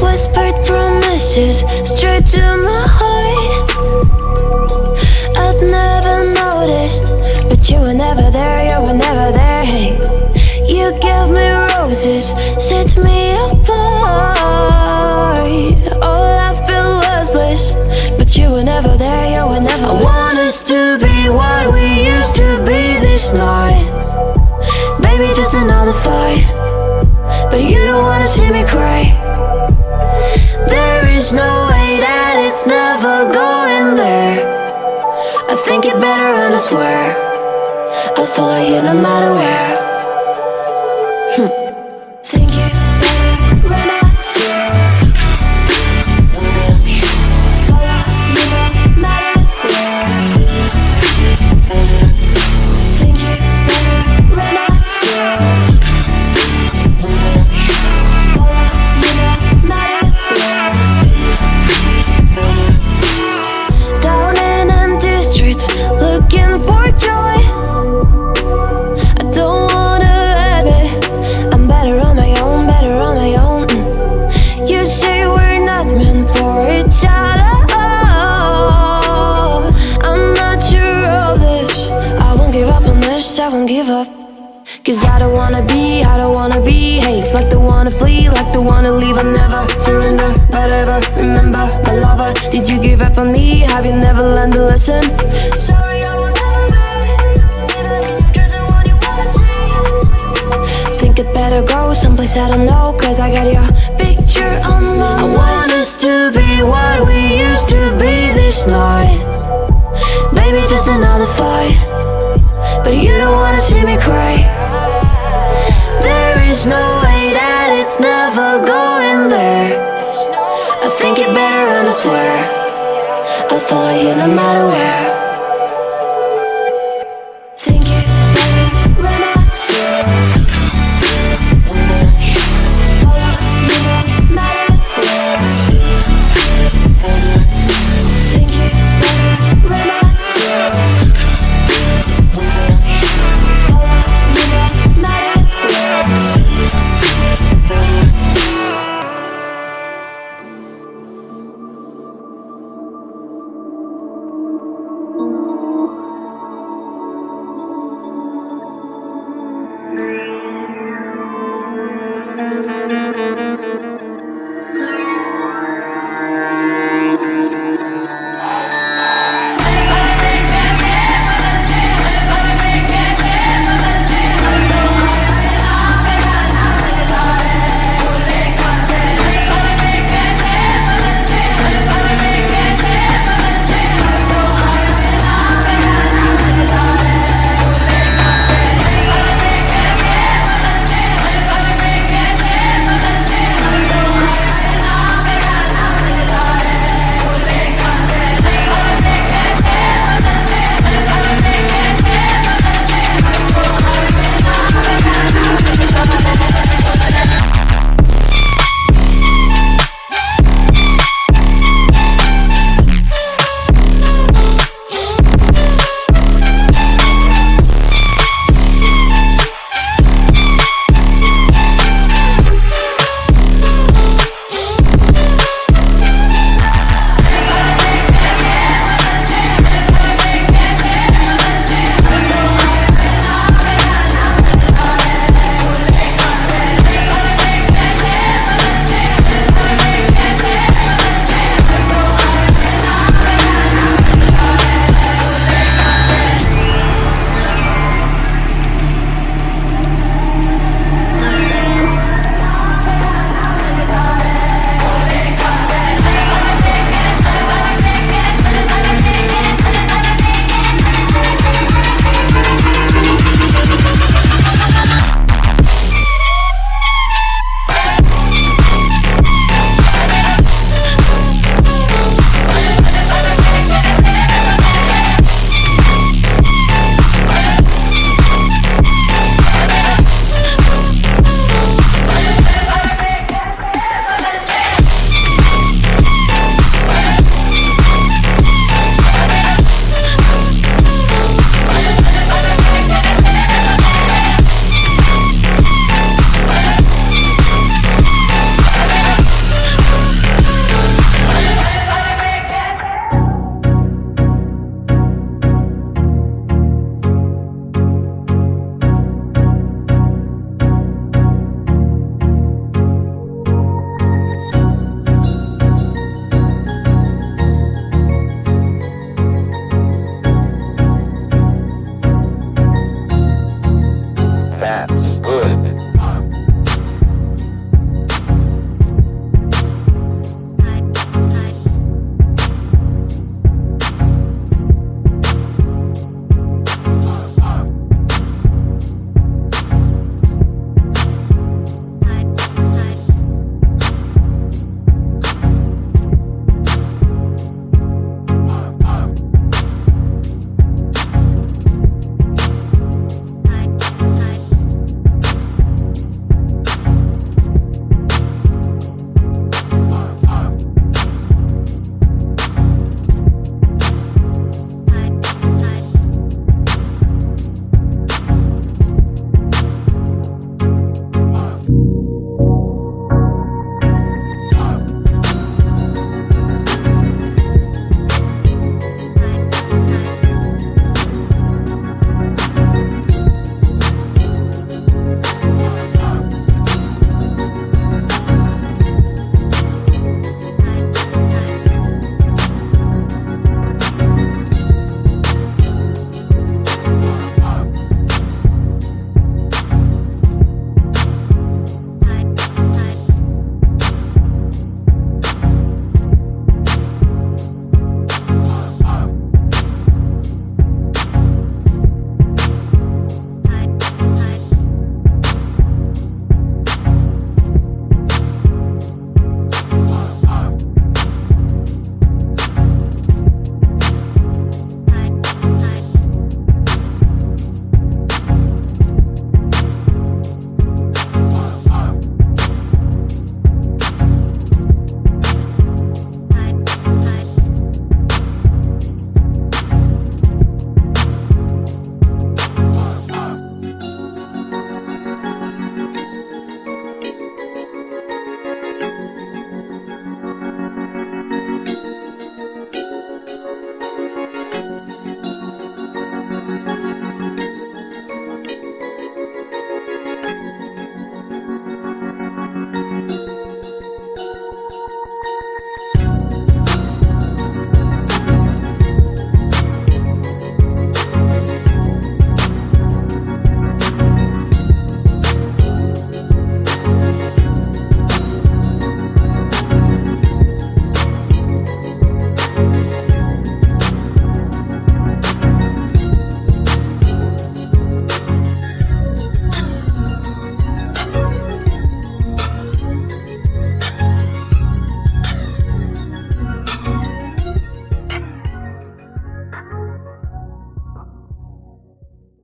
Whispered promises straight to my heart. I'd never noticed, but you were never there, you were never there. Hey, you gave me roses, set me apart. All I felt was bliss, but you were never there, you were never there. I want us to be what we used to be this night. Baby, just another fight, but you don't wanna see me cry. There is no way that it's never going there. I think it better and I swear I'll follow you no matter where. Think you better run, I swear. Follow you no matter where. Think you better run, I swear. Looking for joy, I don't wanna admit I'm better on my own, better on my own. You say we're not meant for each other. I'm not sure of this. I won't give up on this, I won't give up. Cause I don't wanna be, hey, like the one to flee, like the one to leave. I never surrender, but ever remember my lover. Did you give up on me? Have you never learned to listen? Sorry, I will never be, even if you're the one you wanna see. Think it better go someplace I don't know, cause I got your picture on my mind. I want us to be what we used to be this night. Baby, just another fight, but you don't wanna see me cry. There is no way that it's never going there. I think it better and I swear I'll follow you no matter where.